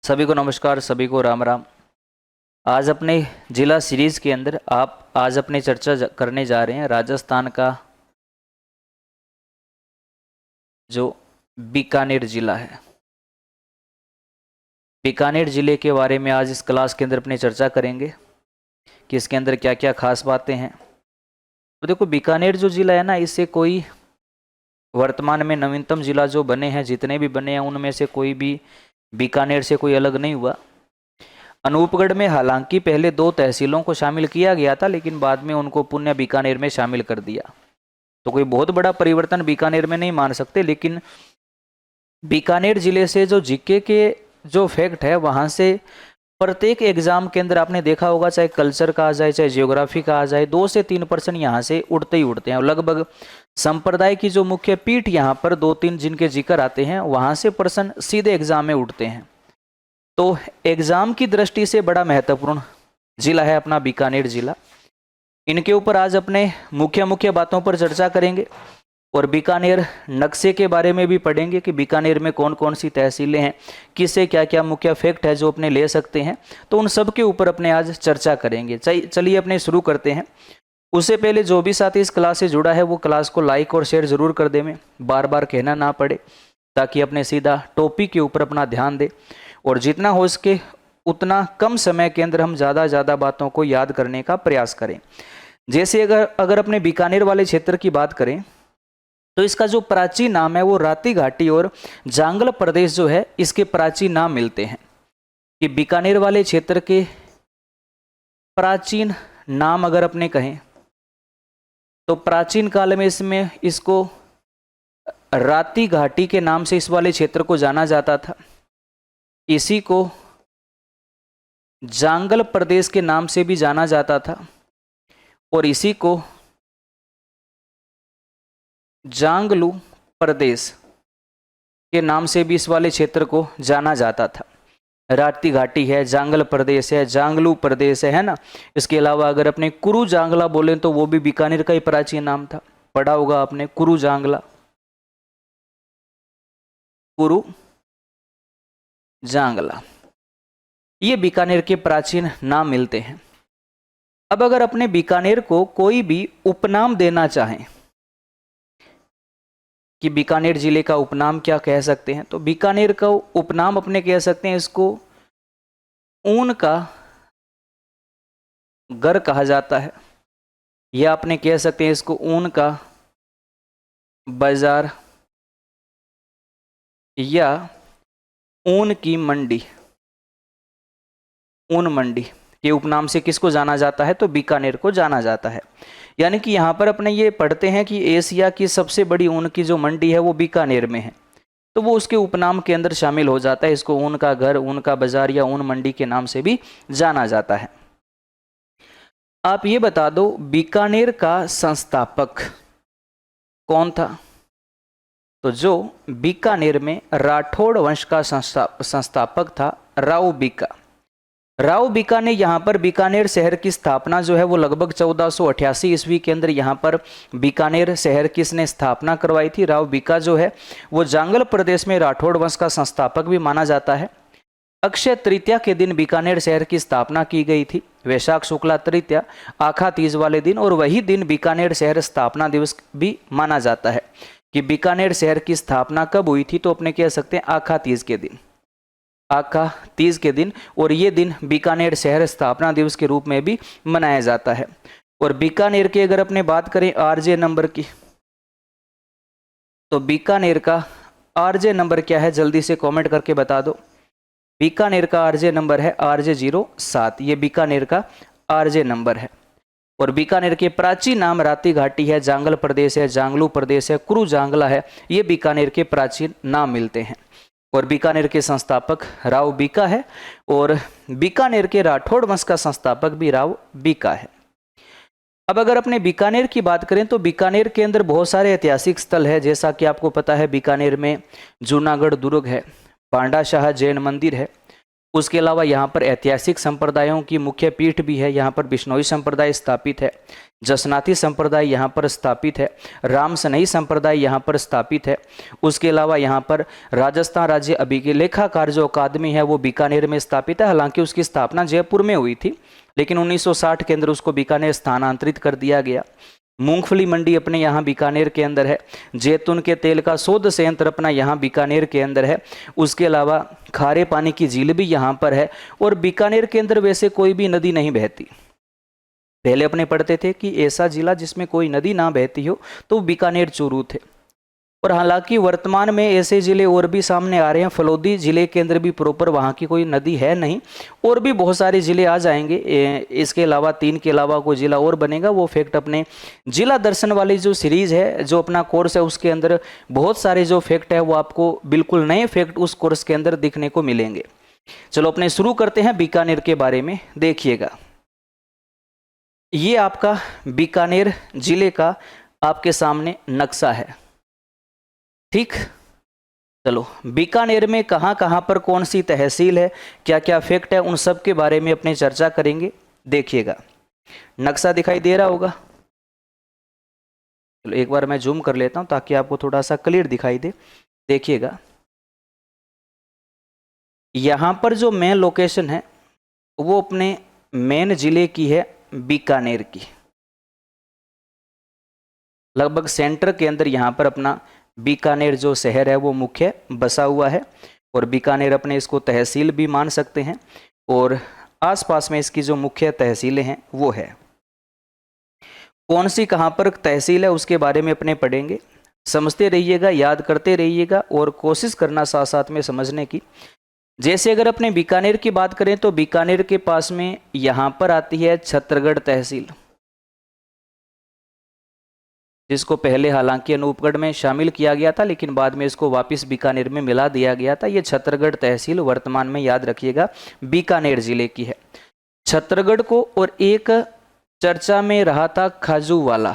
सभी को नमस्कार, सभी को राम राम। आज अपने जिला सीरीज के अंदर आज अपने चर्चा करने जा रहे हैं राजस्थान का जो बीकानेर जिला है। बीकानेर जिले के बारे में आज इस क्लास के अंदर अपने चर्चा करेंगे कि इसके अंदर क्या क्या खास बातें हैं। तो देखो, बीकानेर जो जिला है ना, इससे कोई वर्तमान में नवीनतम जिला जो बने हैं, जितने भी बने हैं उनमें से कोई भी बीकानेर से कोई अलग नहीं हुआ। अनूपगढ़ में हालांकि पहले 2 तहसीलों को शामिल किया गया था, लेकिन बाद में उनको पुनः बीकानेर में शामिल कर दिया। तो कोई बहुत बड़ा परिवर्तन बीकानेर में नहीं मान सकते, लेकिन बीकानेर जिले से जो जीके के जो फैक्ट है, वहाँ से प्रत्येक एग्जाम के अंदर आपने देखा होगा, चाहे कल्चर का आ जाए चाहे जियोग्राफी का आ जाए, 2 से 3% यहाँ से उड़ते ही उड़ते हैं। और लगभग संप्रदाय की जो मुख्य पीठ यहाँ पर 2-3 जिनके जिक्र आते हैं, वहाँ से प्रश्न सीधे एग्जाम में उठते हैं। तो एग्जाम की दृष्टि से बड़ा महत्वपूर्ण जिला है अपना बीकानेर जिला। इनके ऊपर आज अपने मुख्य बातों पर चर्चा करेंगे और बीकानेर नक्शे के बारे में भी पढ़ेंगे कि बीकानेर में कौन कौन सी तहसीलें हैं, किससे क्या क्या मुख्य फैक्ट है जो अपने ले सकते हैं। तो उन सब के ऊपर अपने आज चर्चा करेंगे। चलिए अपने शुरू करते हैं। उससे पहले जो भी साथी इस क्लास से जुड़ा है वो क्लास को लाइक और शेयर जरूर कर दें, बार बार कहना ना पड़े, ताकि अपने सीधा टॉपिक के ऊपर अपना ध्यान दें और जितना हो सके उतना कम समय के अंदर हम ज़्यादा बातों को याद करने का प्रयास करें। जैसे अगर अपने बीकानेर वाले क्षेत्र की बात करें तो इसका जो प्राचीन नाम है वो राती घाटी और जांगल प्रदेश जो है, इसके प्राचीन नाम मिलते हैं। कि बीकानेर वाले क्षेत्र के प्राचीन नाम अगर अपने कहें तो प्राचीन काल में इसको राती घाटी के नाम से इस वाले क्षेत्र को जाना जाता था। इसी को जांगल प्रदेश के नाम से भी जाना जाता था और इसी को जांगलू प्रदेश के नाम से भी इस वाले क्षेत्र को जाना जाता था। राती घाटी है, जांगल प्रदेश है, जांगलू प्रदेश है ना। इसके अलावा अगर अपने कुरु जांगला बोले तो वो भी बीकानेर का ही प्राचीन नाम था। पढ़ा होगा आपने कुरु जांगला, कुरु जांगला, ये बीकानेर के प्राचीन नाम मिलते हैं। अब अगर अपने बीकानेर को कोई भी उपनाम देना चाहें कि बीकानेर जिले का उपनाम क्या कह सकते हैं, तो बीकानेर का उपनाम अपने कह सकते हैं इसको ऊन का घर कहा जाता है, या अपने कह सकते हैं इसको ऊन का बाजार या ऊन की मंडी। ऊन मंडी के उपनाम से किसको जाना जाता है, तो बीकानेर को जाना जाता है। यानी कि यहाँ पर अपने ये पढ़ते हैं कि एशिया की सबसे बड़ी ऊन की जो मंडी है वो बीकानेर में है, तो वो उसके उपनाम के अंदर शामिल हो जाता है। इसको ऊन का घर, ऊन का बाजार या ऊन मंडी के नाम से भी जाना जाता है। आप ये बता दो, बीकानेर का संस्थापक कौन था? तो जो बीकानेर में राठौड़ वंश का संस्थापक था राव बीका। राव बीका ने यहाँ पर बीकानेर शहर की स्थापना जो है वो लगभग 1488 ईस्वी के अंदर यहाँ पर बीकानेर शहर की इसने स्थापना करवाई थी। राव बीका जो है वो जांगल प्रदेश में राठौड़ वंश का संस्थापक भी माना जाता है। अक्षय तृतीया के दिन बीकानेर शहर की स्थापना की गई थी। वैशाख शुक्ला तृतीया आखा तीज वाले दिन, और वही दिन बीकानेर शहर स्थापना दिवस भी माना जाता है। कि बीकानेर शहर की स्थापना कब हुई थी, तो अपने कह सकते हैं आखा तीज के दिन, आखा तीज के दिन। और ये दिन बीकानेर शहर स्थापना दिवस के रूप में भी मनाया जाता है। और बीकानेर की अगर अपने बात करें आरजे नंबर की, तो बीकानेर का आरजे नंबर क्या है, जल्दी से कमेंट करके बता दो। बीकानेर का आरजे नंबर है आरजे 07, ये बीकानेर का आरजे नंबर है। और बीकानेर के प्राचीन नाम राती घाटी है, जांगल प्रदेश है, जांगलू प्रदेश है, कुरु जांगला है, ये बीकानेर के प्राचीन नाम मिलते हैं। और बीकानेर के संस्थापक राव बीका है, और बीकानेर के राठौड़ वंश का संस्थापक भी राव बीका है। अब अगर अपने बीकानेर की बात करें तो बीकानेर के अंदर बहुत सारे ऐतिहासिक स्थल है। जैसा कि आपको पता है, बीकानेर में जूनागढ़ दुर्ग है, पांडाशाह जैन मंदिर है, उसके अलावा यहाँ पर ऐतिहासिक संप्रदायों की मुख्य पीठ भी है। यहाँ पर बिश्नोई संप्रदाय स्थापित है, जसनाती संप्रदाय यहाँ पर स्थापित है, राम सनई संप्रदाय यहाँ पर स्थापित है। उसके अलावा यहाँ पर राजस्थान राज्य अभिलेखाकार जो अकादमी है वो बीकानेर में स्थापित है। हालांकि उसकी स्थापना जयपुर में हुई थी, लेकिन 1960 के अंदर उसको बीकानेर स्थानांतरित कर दिया गया। मूंगफली मंडी अपने यहाँ बीकानेर के अंदर है। जैतून के तेल का शोध संयंत्र अपना यहाँ बीकानेर के अंदर है। उसके अलावा खारे पानी की झील भी यहाँ पर है। और बीकानेर के अंदर वैसे कोई भी नदी नहीं बहती। पहले अपने पढ़ते थे कि ऐसा जिला जिसमें कोई नदी ना बहती हो तो बीकानेर चूरू थे। और हालांकि वर्तमान में ऐसे ज़िले और भी सामने आ रहे हैं। फलोदी ज़िले के अंदर भी प्रॉपर वहाँ की कोई नदी है नहीं, और भी बहुत सारे ज़िले आ जाएंगे। इसके अलावा 3 के अलावा कोई ज़िला और बनेगा, वो फैक्ट अपने जिला दर्शन वाली जो सीरीज़ है, जो अपना कोर्स है, उसके अंदर बहुत सारे जो फैक्ट है वो आपको बिल्कुल नए फैक्ट उस कोर्स के अंदर दिखने को मिलेंगे। चलो अपने शुरू करते हैं बीकानेर के बारे में। देखिएगा, ये आपका बीकानेर ज़िले का आपके सामने नक्शा है। ठीक, चलो बीकानेर में कहाँ कहाँ पर कौन सी तहसील है, क्या क्या फैक्ट है, उन सब के बारे में अपने चर्चा करेंगे। देखिएगा, नक्शा दिखाई दे रहा होगा। चलो एक बार मैं जूम कर लेता हूँ ताकि आपको थोड़ा सा क्लियर दिखाई दे। देखिएगा, यहाँ पर जो मेन लोकेशन है वो अपने मेन जिले की है, बीकानेर की। लगभग सेंटर के अंदर यहाँ पर अपना बीकानेर जो शहर है वो मुख्य बसा हुआ है। और बीकानेर अपने इसको तहसील भी मान सकते हैं। और आसपास में इसकी जो मुख्य तहसीलें हैं वो है। कौन सी कहाँ पर तहसील है उसके बारे में अपने पढ़ेंगे। समझते रहिएगा, याद करते रहिएगा और कोशिश करना साथ साथ में समझने की। जैसे अगर अपने बीकानेर की बात करें तो बीकानेर के पास में यहाँ पर आती है छत्तरगढ़ तहसील, जिसको पहले हालांकि अनूपगढ़ में शामिल किया गया था, लेकिन बाद में इसको वापस बीकानेर में मिला दिया गया था। ये छत्तरगढ़ तहसील वर्तमान में, याद रखिएगा, बीकानेर जिले की है। छत्तरगढ़ को, और एक चर्चा में रहा था खाजूवाला,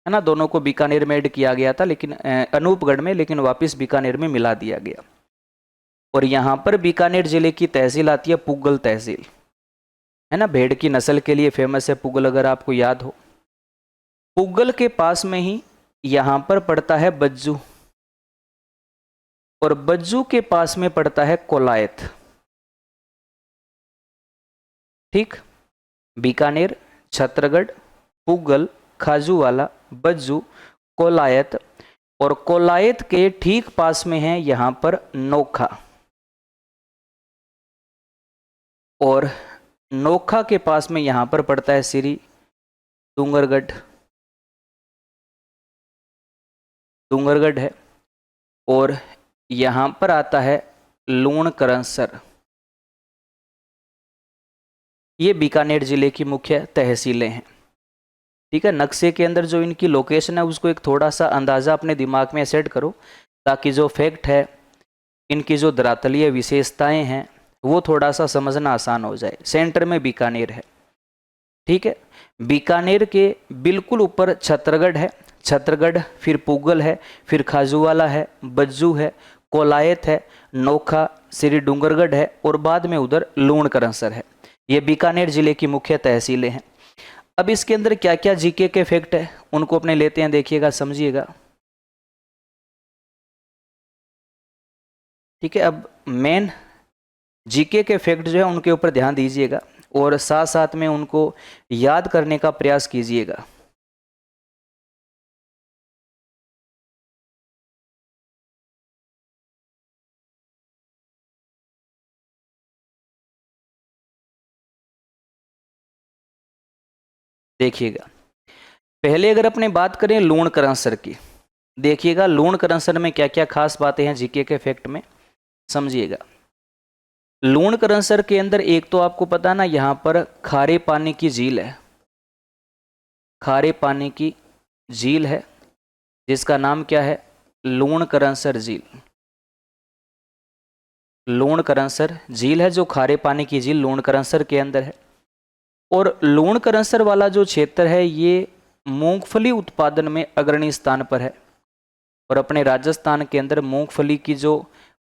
है ना, दोनों को बीकानेर में ऐड किया गया था, लेकिन अनूपगढ़ में, लेकिन वापस बीकानेर में मिला दिया गया। और यहाँ पर बीकानेर जिले की तहसील आती है पुगल तहसील, है ना, भेड़ की नस्ल के लिए फेमस है पुगल, अगर आपको याद हो। पुगल के पास में ही यहाँ पर पड़ता है बज्जू, और बज्जू के पास में पड़ता है कोलायत। ठीक, बीकानेर, छत्तरगढ़, पुगल, खाजूवाला, बज्जू, कोलायत, और कोलायत के ठीक पास में है यहाँ पर नोखा, और नोखा के पास में यहाँ पर पड़ता है श्री डूंगरगढ़ है। और यहाँ पर आता है लूणकरंसर। ये बीकानेर जिले की मुख्य तहसीलें हैं। ठीक है, नक्शे के अंदर जो इनकी लोकेशन है उसको एक थोड़ा सा अंदाज़ा अपने दिमाग में सेट करो, ताकि जो फैक्ट है, इनकी जो धरातलीय विशेषताएं हैं वो थोड़ा सा समझना आसान हो जाए। सेंटर में बीकानेर है। ठीक है, बीकानेर के बिल्कुल ऊपर छत्तरगढ़ है, छत्तरगढ़, फिर पुगल है, फिर खाजूवाला है, बज्जू है, कोलायत है, नोखा, श्री डूंगरगढ़ है, और बाद में उधर लूणकरंसर है। ये बीकानेर जिले की मुख्य तहसीलें हैं। अब इसके अंदर क्या क्या जीके के फैक्ट है उनको अपने लेते हैं। देखिएगा, समझिएगा। ठीक है, अब मेन जीके के फैक्ट जो है उनके ऊपर ध्यान दीजिएगा, और साथ साथ में उनको याद करने का प्रयास कीजिएगा। देखिएगा, पहले अगर अपने बात करें लूणकरंसर की, देखिएगा लूणकरंसर में क्या क्या खास बातें हैं जीके के फैक्ट में, समझिएगा। लूणकरंसर के अंदर एक तो आपको पता ना, यहाँ पर खारे पानी की झील है, खारे पानी की झील है, जिसका नाम क्या है, लूणकरंसर झील। लूणकरंसर झील है जो खारे पानी की झील लूणकरंसर के अंदर है। और लूणकरंसर वाला जो क्षेत्र है ये मूंगफली उत्पादन में अग्रणी स्थान पर है। और अपने राजस्थान के अंदर मूंगफली की जो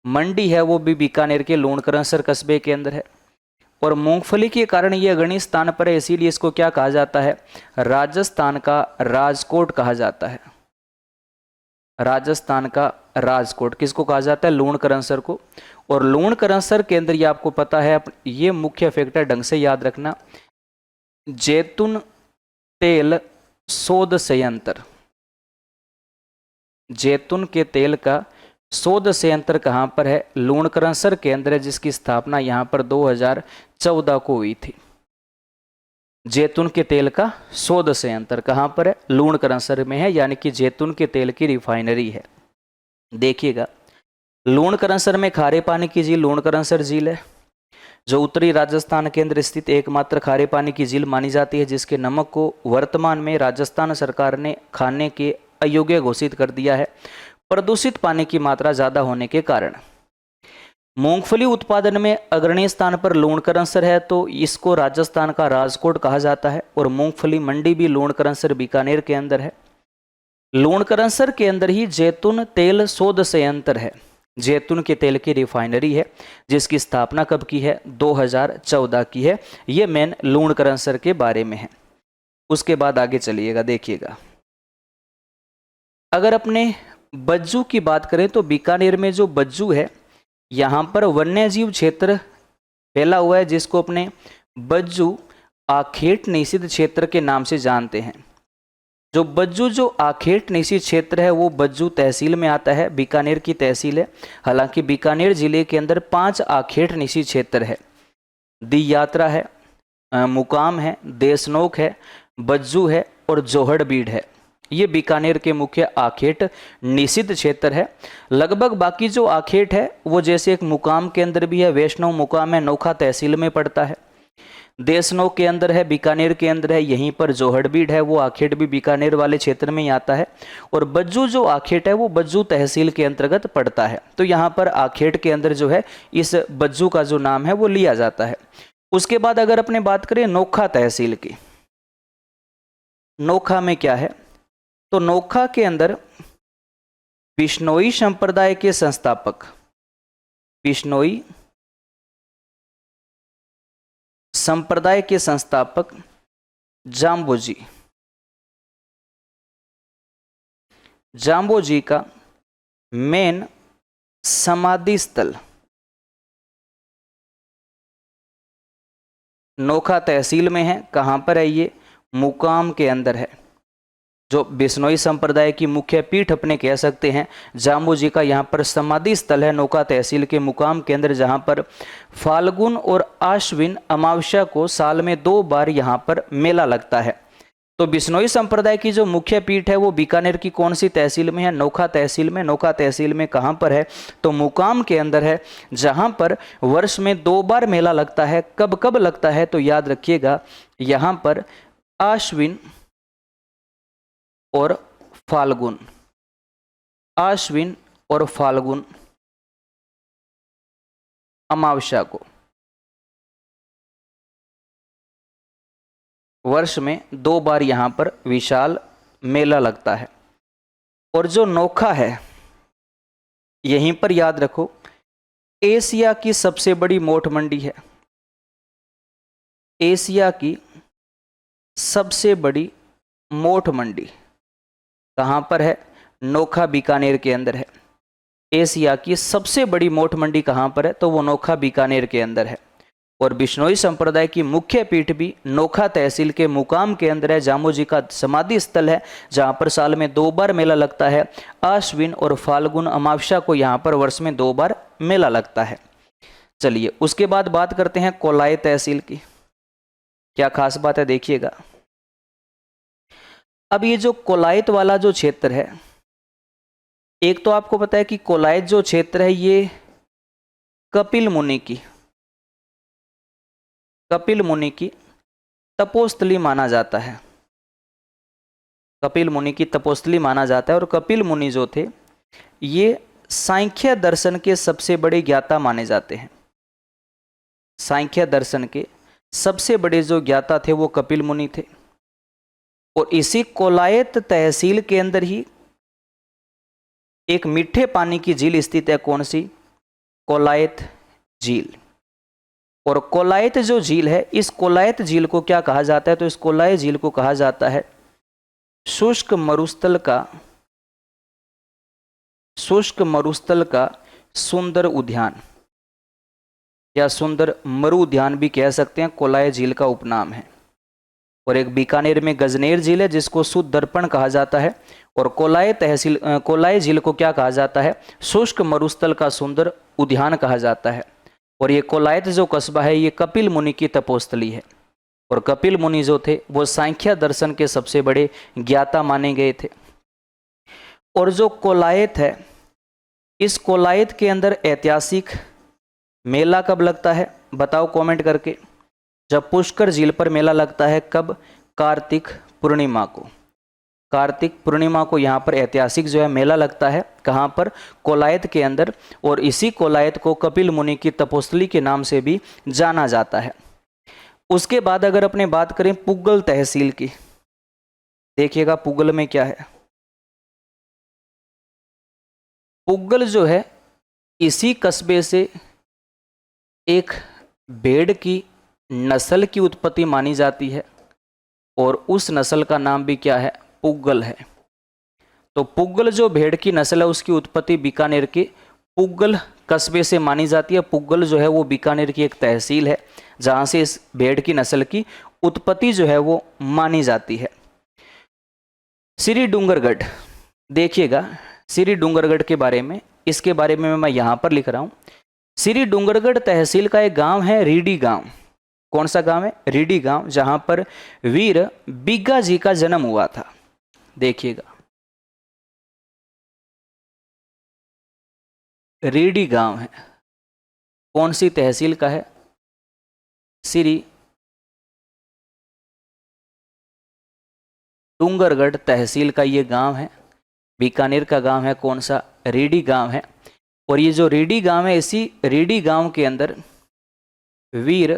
मंडी है वो भी बीकानेर के लूणकरणसर कस्बे के अंदर है। और मूंगफली के कारण ये अग्रणी स्थान पर है, इसीलिए इसको क्या कहा जाता है, राजस्थान का राजकोट कहा जाता है। राजस्थान का राजकोट किसको कहा जाता है, लूणकरणसर को। और लूणकरणसर के अंदर ये आपको पता है, ये मुख्य फैक्टर ढंग से याद रखना, जैतून तेल शोध संयंत्र, जैतून के तेल का शोध संयंत्र कहाँ पर है, लूणकरणसर के अंदर है, जिसकी स्थापना यहाँ पर 2014 को हुई थी। जैतून के तेल का शोध संयंत्र कहाँ पर है, लूणकरणसर में है, यानी कि जैतून के तेल की रिफाइनरी है। देखिएगा, लूणकरणसर में खारे पानी की झील लूणकरणसर झील है, जो उत्तरी राजस्थान के अंदर स्थित एकमात्र खारे पानी की झील मानी जाती है, जिसके नमक को वर्तमान में राजस्थान सरकार ने खाने के अयोग्य घोषित कर दिया है, प्रदूषित पानी की मात्रा ज़्यादा होने के कारण। मूंगफली उत्पादन में अग्रणी स्थान पर लूणकरणसर है, तो इसको राजस्थान का राजकोट कहा जाता है। और मूंगफली मंडी भी लूणकरणसर बीकानेर के अंदर है। लूणकरणसर के अंदर ही जैतून तेल शोध संयंत्र है, जैतून के तेल की रिफाइनरी है, जिसकी स्थापना कब की है, 2014 की है। ये मेन लूणकरणसर के बारे में है। उसके बाद आगे चलिएगा, देखिएगा, अगर अपने बज्जू की बात करें तो बीकानेर में जो बज्जू है, यहाँ पर वन्यजीव क्षेत्र फैला हुआ है, जिसको अपने बज्जू आखेट निषिद्ध क्षेत्र के नाम से जानते हैं। जो बज्जू जो आखेट निषिद्ध क्षेत्र है वो बज्जू तहसील में आता है, बीकानेर की तहसील है। हालांकि बीकानेर जिले के अंदर 5 आखेट निषिद्ध क्षेत्र है, दी यात्रा है, मुकाम है, देशनोक है, बज्जू है और जोहड़बीड़ है। ये बीकानेर के मुख्य आखेट निषिद्ध क्षेत्र है। लगभग बाकी जो आखेट है वो जैसे एक मुकाम के अंदर भी है, वैष्णव मुकाम है, नोखा तहसील में पड़ता है, देशनोक के अंदर है, बीकानेर के अंदर है, यहीं पर जोहड़बीड़ है, वो आखेट भी बीकानेर वाले क्षेत्र में ही आता है। और बज्जू जो आखेट है वो बज्जू तहसील के अंतर्गत पड़ता है। तो यहाँ पर आखेट के अंदर जो है इस बज्जू का जो नाम है वो लिया जाता है। उसके बाद अगर अपने बात करें नोखा तहसील की, नोखा में क्या है, तो नोखा के अंदर बिश्नोई संप्रदाय के संस्थापक, बिश्नोई संप्रदाय के संस्थापक जाम्बोजी, जाम्बोजी का मेन समाधि स्थल नोखा तहसील में है। कहाँ पर है ये, मुकाम के अंदर है। जो बिश्नोई संप्रदाय की मुख्य पीठ अपने कह सकते हैं, जाम्बोजी का यहाँ पर समाधि स्थल है नोखा तहसील के मुकाम के अंदर, जहाँ पर फाल्गुन और आश्विन अमावस्या को साल में 2 बार यहाँ पर मेला लगता है। तो बिश्नोई संप्रदाय की जो मुख्य पीठ है वो बीकानेर की कौन सी तहसील में है, नोखा तहसील में। नोखा तहसील में कहाँ पर है, तो मुकाम के अंदर है, जहाँ पर वर्ष में 2 बार मेला लगता है। कब कब लगता है, तो याद रखिएगा, यहाँ पर आश्विन और फाल्गुन, आश्विन और फाल्गुन अमावस्या को वर्ष में 2 बार यहाँ पर विशाल मेला लगता है। और जो नोखा है, यहीं पर याद रखो, एशिया की सबसे बड़ी मोठ मंडी है। एशिया की सबसे बड़ी मोठ मंडी कहाँ पर है, नोखा बीकानेर के अंदर है। एशिया की सबसे बड़ी मोठ मंडी कहाँ पर है, तो वो नोखा बीकानेर के अंदर है। और बिश्नोई संप्रदाय की मुख्य पीठ भी नोखा तहसील के मुकाम के अंदर है। जाम्बोजी का समाधि स्थल है, जहाँ पर साल में 2 बार मेला लगता है। आश्विन और फाल्गुन अमावस्या को यहाँ पर वर्ष में 2 बार मेला लगता है। चलिए, उसके बाद बात करते हैं कोलाई तहसील की। क्या खास बात है, देखिएगा। अब ये जो कोलायत वाला जो क्षेत्र है, एक तो आपको पता है कि कोलायत जो क्षेत्र है ये कपिल मुनि की तपोस्थली माना जाता है। कपिल मुनि की तपोस्थली माना जाता है। और कपिल मुनि जो थे ये सांख्य दर्शन के सबसे बड़े ज्ञाता माने जाते हैं। सांख्य दर्शन के सबसे बड़े जो ज्ञाता थे वो कपिल मुनि थे। और इसी कोलायत तहसील के अंदर ही एक मीठे पानी की झील स्थित है। कौन सी, कोलायत झील। और कोलायत जो झील है, इस कोलायत झील को क्या कहा जाता है? तो इस कोलायत झील को कहा जाता है शुष्क मरुस्थल का सुंदर उद्यान, या सुंदर मरु उद्यान भी कह सकते हैं, कोलायत झील का उपनाम है। और एक बीकानेर में गजनेर झील है जिसको शुद्ध दर्पण कहा जाता है। और कोलायत झील को क्या कहा जाता है? शुष्क मरुस्थल का सुंदर उद्यान कहा जाता है। और ये कोलायत जो कस्बा है ये कपिल मुनि की तपोस्थली है। और कपिल मुनि जो थे वो सांख्य दर्शन के सबसे बड़े ज्ञाता माने गए थे। और जो कोलायत है, इस कोलायत के अंदर ऐतिहासिक मेला कब लगता है? बताओ कमेंट करके। जब पुष्कर झील पर मेला लगता है, कब? कार्तिक पूर्णिमा को। कार्तिक पूर्णिमा को यहाँ पर ऐतिहासिक जो है मेला लगता है। कहाँ पर? कोलायत के अंदर। और इसी कोलायत को कपिल मुनि की तपोस्थली के नाम से भी जाना जाता है। उसके बाद अगर अपने बात करें पुग्गल तहसील की, देखिएगा पुग्गल में क्या है। पुग्गल जो है इसी कस्बे से एक भेड़ की नस्ल की उत्पत्ति मानी जाती है। और उस नस्ल का नाम भी क्या है? पुग्गल है। तो पुग्गल जो भेड़ की नस्ल है उसकी उत्पत्ति बीकानेर के पुग्गल कस्बे से मानी जाती है। पुग्गल जो है वो बीकानेर की एक तहसील है जहाँ से इस भेड़ की नस्ल की उत्पत्ति जो है वो मानी जाती है। श्री डूंगरगढ़, देखिएगा श्री डूंगरगढ़ के बारे में, इसके बारे में मैं यहाँ पर लिख रहा हूँ। श्री डूंगरगढ़ तहसील का एक गांव है रीडी गांव। कौन सा गांव है? रीडी गांव, जहां पर वीर बिग्गा जी का जन्म हुआ था। देखिएगा रीडी गांव है, कौन सी तहसील का है? श्री डूंगरगढ़ तहसील का ये गांव है, बीकानेर का गांव है। कौन सा? रीडी गांव है। और ये जो रीडी गांव है, इसी रीडी गांव के अंदर वीर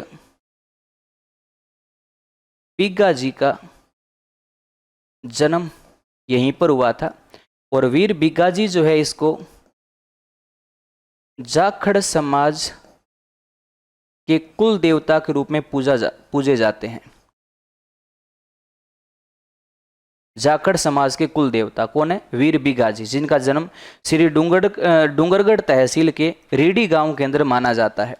बिग्गा जी का जन्म यहीं पर हुआ था। और वीर बिग्गा जी जो है इसको जाखड़ समाज के कुल देवता के रूप में पूजे जाते हैं। जाखड़ समाज के कुल देवता कौन है? वीर बिग्गा जी, जिनका जन्म श्री डूंगरगढ़ तहसील के रीडी गांव के अंदर माना जाता है।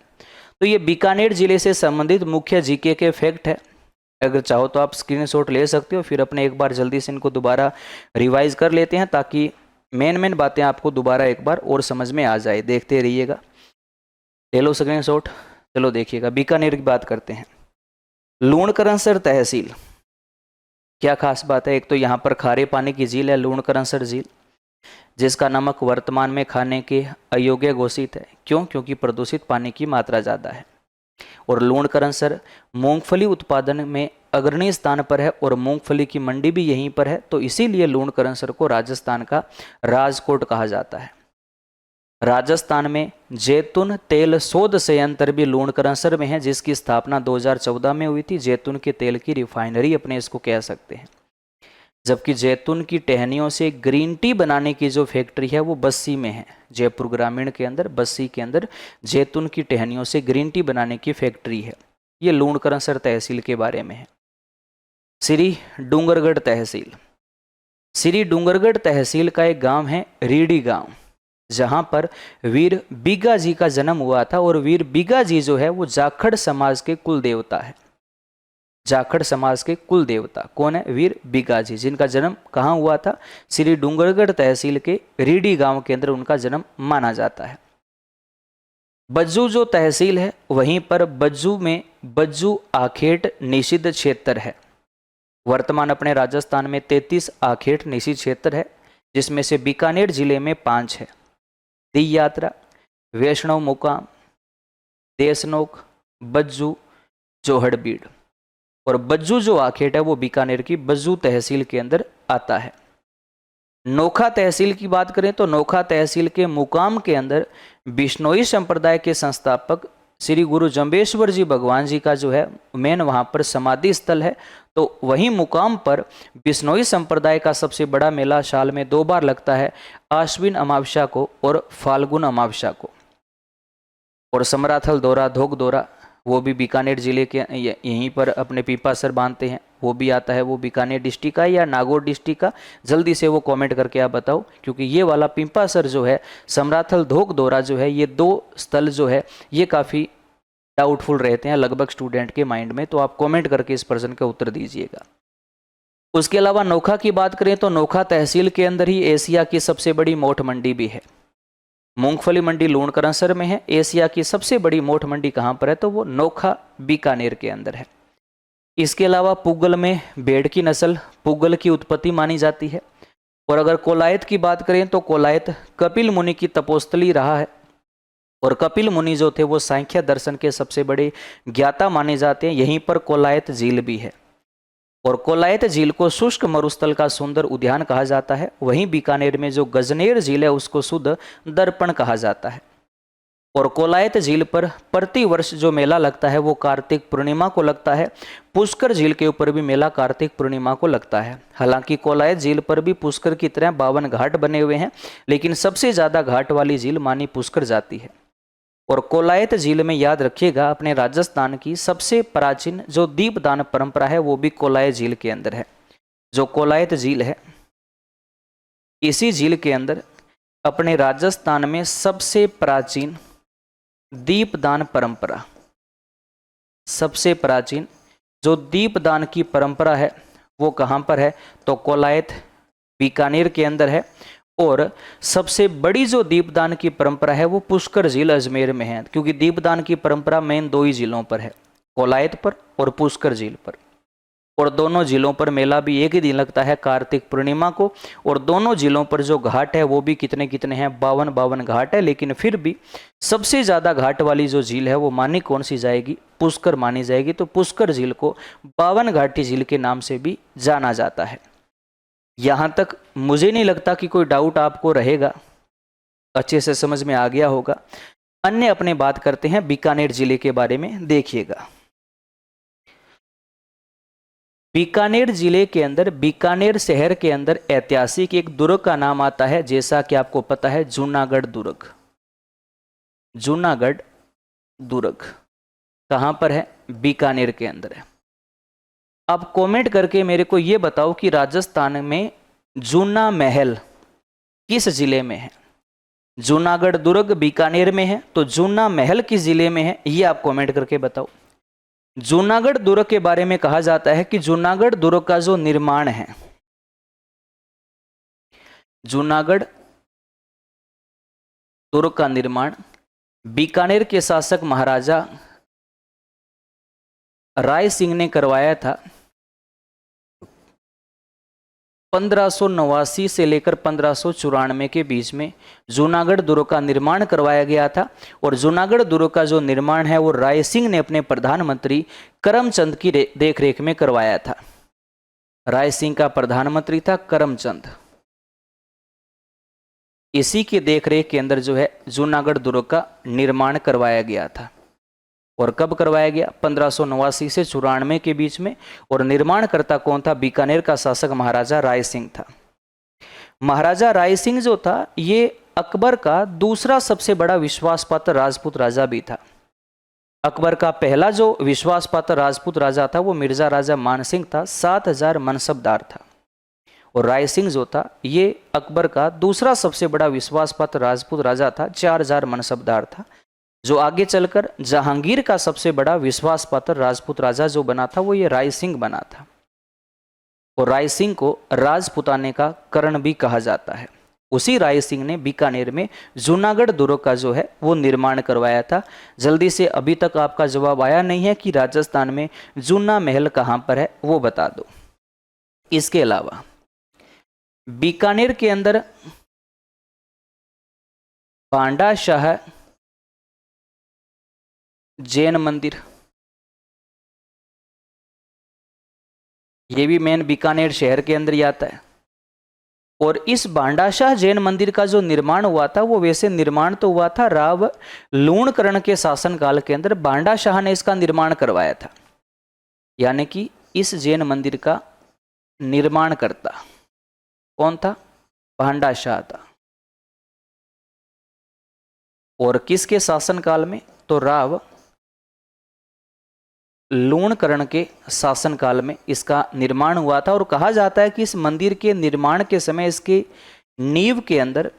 तो ये बीकानेर जिले से संबंधित मुख्य जीके के फैक्ट है। अगर चाहो तो आप स्क्रीनशॉट ले सकते हो, फिर अपने एक बार जल्दी से इनको दोबारा रिवाइज कर लेते हैं ताकि मेन बातें आपको दोबारा एक बार और समझ में आ जाए। देखते रहिएगा, ले लो स्क्रीनशॉट। चलो देखिएगा, बीकानेर की बात करते हैं। लूणकरणसर तहसील, क्या खास बात है? एक तो यहाँ पर खारे पानी की झील है लूणकरणसर झील, जिसका नमक वर्तमान में खाने के अयोग्य घोषित है। क्यों? क्योंकि प्रदूषित पानी की मात्रा ज़्यादा है। और लूणकरणसर मूंगफली उत्पादन में अग्रणी स्थान पर है और मूंगफली की मंडी भी यहीं पर है। तो इसीलिए लूणकरणसर को राजस्थान का राजकोट कहा जाता है। राजस्थान में जैतून तेल शोध संयंत्र भी लूणकरणसर में है, जिसकी स्थापना 2014 में हुई थी। जैतून के तेल की रिफाइनरी अपने इसको कह सकते हैं। जबकि जैतून की टहनियों से ग्रीन टी बनाने की जो फैक्ट्री है वो बस्सी में है। जयपुर ग्रामीण के अंदर बस्सी के अंदर जैतून की टहनियों से ग्रीन टी बनाने की फैक्ट्री है। ये लूणकरणसर तहसील के बारे में है। श्री डूंगरगढ़ तहसील, श्री डूंगरगढ़ तहसील का एक गांव है रीडी गांव, जहां पर वीर बिग्गा जी का जन्म हुआ था। और वीर बिग्गा जी जो है वो जाखड़ समाज के कुल देवता है। जाखड़ समाज के कुल देवता कौन है? वीर बिग्गा जी, जिनका जन्म कहाँ हुआ था? श्री डूंगरगढ़ तहसील के रीडी गांव के अंदर उनका जन्म माना जाता है। बज्जू जो तहसील है वहीं पर बज्जू में बज्जू आखेट निषिद्ध क्षेत्र है। वर्तमान अपने राजस्थान में 33 आखेट निषिद्ध क्षेत्र है, जिसमें से बीकानेर जिले में 5 है। दी यात्रा, वैष्णव मुकाम, देशनोक, बज्जू, जोहड़बीड़। और बज्जू जो आखेट है वो बीकानेर की बज्जू तहसील के अंदर आता है। नोखा तहसील की बात करें तो नोखा तहसील के मुकाम के अंदर बिश्नोई संप्रदाय के संस्थापक श्री गुरु जंबेश्वर जी भगवान जी का जो है मेन वहाँ पर समाधि स्थल है। तो वहीं मुकाम पर बिश्नोई संप्रदाय का सबसे बड़ा मेला साल में 2 बार लगता है, आश्विन अमावस्या को और फाल्गुन अमावस्या को। और समराथल दौरा, धोक दौरा, वो भी बीकानेर जिले के यहीं पर अपने पीपासर बांधते हैं, वो भी आता है। वो बीकानेर डिस्ट्रिक्ट का या नागौर डिस्ट्रिक्ट का, जल्दी से वो कमेंट करके आप बताओ, क्योंकि ये वाला पीपासर जो है, समराथल धोक दौरा जो है, ये दो स्थल जो है ये काफ़ी डाउटफुल रहते हैं लगभग स्टूडेंट के माइंड में। तो आप कमेंट करके इस प्रश्न का उत्तर दीजिएगा। उसके अलावा नोखा की बात करें तो नोखा तहसील के अंदर ही एशिया की सबसे बड़ी मोठ मंडी भी है। मूंगफली मंडी लूणकरणसर में है। एशिया की सबसे बड़ी मोठ मंडी कहाँ पर है, तो वो नोखा बीकानेर के अंदर है। इसके अलावा पुगल में भेड़ की नस्ल पुगल की उत्पत्ति मानी जाती है। और अगर कोलायत की बात करें तो कोलायत कपिल मुनि की तपोस्थली रहा है, और कपिल मुनि जो थे वो सांख्य दर्शन के सबसे बड़े ज्ञाता माने जाते हैं। यहीं पर कोलायत झील भी है, और कोलायत झील को शुष्क मरुस्थल का सुंदर उद्यान कहा जाता है। वहीं बीकानेर में जो गजनेर झील है उसको शुद्ध दर्पण कहा जाता है। और कोलायत झील पर प्रति वर्ष जो मेला लगता है वो कार्तिक पूर्णिमा को लगता है। पुष्कर झील के ऊपर भी मेला कार्तिक पूर्णिमा को लगता है। हालांकि कोलायत झील पर भी पुष्कर की तरह 52 घाट बने हुए हैं, लेकिन सबसे ज्यादा घाट वाली झील मानी पुष्कर जाती है। और कोलायत झील में याद रखिएगा, अपने राजस्थान की सबसे प्राचीन जो दीपदान परंपरा है वो भी कोलायत झील के अंदर है। जो कोलायत झील है, इसी झील के अंदर अपने राजस्थान में सबसे प्राचीन दीपदान परंपरा, सबसे प्राचीन जो दीपदान की परंपरा है वो कहाँ पर है, तो कोलायत बीकानेर के अंदर है। और सबसे बड़ी जो दीपदान की परंपरा है वो पुष्कर झील अजमेर में है, क्योंकि दीपदान की परंपरा मेन दो ही झीलों पर है, कोलायत पर और पुष्कर झील पर। और दोनों झीलों पर मेला भी एक ही दिन लगता है, कार्तिक पूर्णिमा को। और दोनों झीलों पर जो घाट है वो भी कितने कितने हैं, 52 घाट है। लेकिन फिर भी सबसे ज्यादा घाट वाली जो झील है वो मानी कौन सी जाएगी, पुष्कर मानी जाएगी। तो पुष्कर झील को 52 घाटी झील के नाम से भी जाना जाता है। यहां तक मुझे नहीं लगता कि कोई डाउट आपको रहेगा, अच्छे से समझ में आ गया होगा। अन्य अपने बात करते हैं बीकानेर जिले के बारे में। देखिएगा, बीकानेर जिले के अंदर, बीकानेर शहर के अंदर ऐतिहासिक एक दुर्ग का नाम आता है, जैसा कि आपको पता है जूनागढ़ दुर्ग। जूनागढ़ दुर्ग कहां पर है, बीकानेर के अंदर है। आप कमेंट करके मेरे को ये बताओ कि राजस्थान में जूना महल किस जिले में है। जूनागढ़ दुर्ग बीकानेर में है, तो जूना महल किस जिले में है, ये आप कमेंट करके बताओ। जूनागढ़ दुर्ग के बारे में कहा जाता है कि जूनागढ़ दुर्ग का जो निर्माण है, जूनागढ़ दुर्ग का निर्माण बीकानेर के शासक महाराजा राय सिंह ने करवाया था। 1589 से लेकर 1594 के बीच में जूनागढ़ दुर्ग का निर्माण करवाया गया था। और जूनागढ़ दुर्ग का जो निर्माण है वो राय सिंह ने अपने प्रधानमंत्री करमचंद की देखरेख में करवाया था। राय सिंह का प्रधानमंत्री था करमचंद, इसी के देखरेख के अंदर जो है जूनागढ़ दुर्ग का निर्माण करवाया गया था। और कब करवाया गया, 1589 से 94 के बीच में। और निर्माणकर्ता कौन था, बीकानेर का शासक महाराजा राय सिंह था। महाराजा राय सिंह जो था ये अकबर का दूसरा सबसे बड़ा विश्वासपात्र राजपूत राजा भी था। अकबर का पहला जो विश्वासपात्र राजपूत राजा था वो मिर्जा राजा मानसिंह था, 7000 मनसबदार था। और राय सिंह जो था ये अकबर का दूसरा सबसे बड़ा विश्वासपात्र राजपूत राजा था, 4000 मनसबदार था। जो आगे चलकर जहांगीर का सबसे बड़ा विश्वासपात्र राजपूत राजा जो बना था वो ये राय सिंह बना था। और राय सिंह को राजपुताने का कर्ण भी कहा जाता है। उसी राय सिंह ने बीकानेर में जूनागढ़ दुर्ग का जो है वो निर्माण करवाया था। जल्दी से, अभी तक आपका जवाब आया नहीं है कि राजस्थान में जूना महल कहाँ पर है, वो बता दो। इसके अलावा बीकानेर के अंदर पांडाशाह जैन मंदिर, ये भी मेन बीकानेर शहर के अंदर ही आता है। और इस भांडाशाह जैन मंदिर का जो निर्माण हुआ था वो वैसे निर्माण तो हुआ था राव लूणकरण के शासनकाल के अंदर, भांडाशाह ने इसका निर्माण करवाया था। यानी कि इस जैन मंदिर का निर्माण करता कौन था, भांडाशाह था। और किसके शासनकाल में, तो राव लूणकरण के शासनकाल में इसका निर्माण हुआ था। और कहा जाता है कि इस मंदिर के निर्माण के समय इसके नींव के अंदर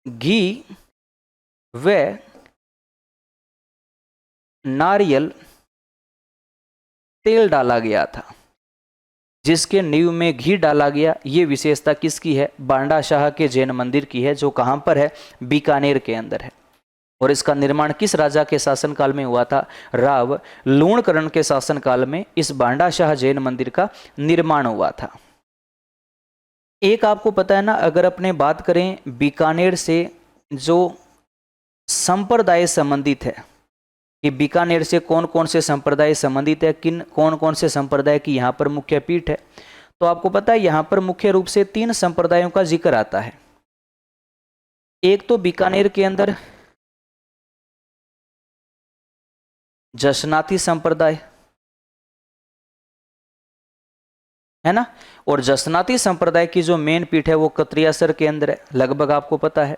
घी व नारियल तेल डाला गया था। जिसके नींव में घी डाला गया, ये विशेषता किसकी है? बांडा शाह के जैन मंदिर की है, जो कहां पर है? बीकानेर के अंदर है। और इसका निर्माण किस राजा के शासनकाल में हुआ था? राव लूणकरण के शासनकाल में इस बांडा शाह जैन मंदिर का निर्माण हुआ था। एक आपको पता है ना, अगर अपने बात करें बीकानेर से जो संप्रदाय संबंधित है कि बीकानेर से कौन कौन से संप्रदाय संबंधित है, कौन कौन से संप्रदाय की यहाँ पर मुख्य पीठ है, तो आपको पता है यहाँ पर मुख्य रूप से 3 संप्रदायों का जिक्र आता है। एक तो बीकानेर के अंदर जसनाती संप्रदाय है ना, और जसनाती संप्रदाय की जो मेन पीठ है वो कत्रियासर के अंदर है, लगभग आपको पता है।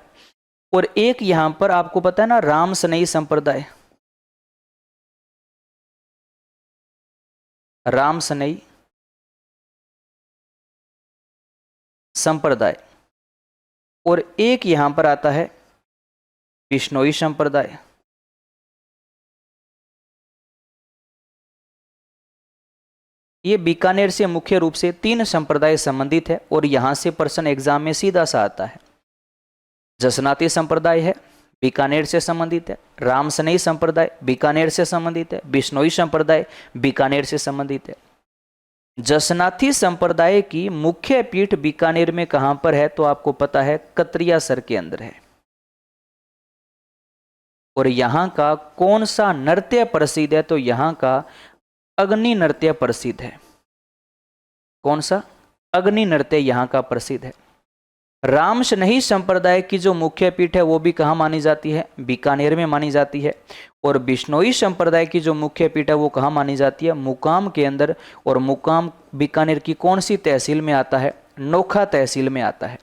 और एक यहां पर आपको पता है ना, राम सनई संप्रदाय, राम सनई संप्रदाय। और एक यहां पर आता है बिश्नोई संप्रदाय। ये बीकानेर से मुख्य रूप से 3 संप्रदाय संबंधित है और यहां से प्रश्न एग्जाम में सीधा सा आता है। जसनाती संप्रदाय है, बीकानेर से संबंधित है। राम सनई संप्रदाय बीकानेर से संबंधित है। बिश्नोई संप्रदाय बीकानेर से संबंधित है। जसनाती संप्रदाय की मुख्य पीठ बीकानेर में कहां पर है? तो आपको पता है कत्रियासर के अंदर है। और यहां का कौन सा नृत्य प्रसिद्ध है? तो यहां का अग्नि नृत्य प्रसिद्ध है। कौन सा? अग्नि नृत्य यहां का प्रसिद्ध है। राम सनई संप्रदाय की जो मुख्य पीठ है वो भी कहाँ मानी जाती है? बीकानेर में मानी जाती है। और बिश्नोई संप्रदाय की जो मुख्य पीठ है वो कहाँ मानी जाती है? मुकाम के अंदर। और मुकाम बीकानेर की कौन सी तहसील में आता है? नोखा तहसील में आता है।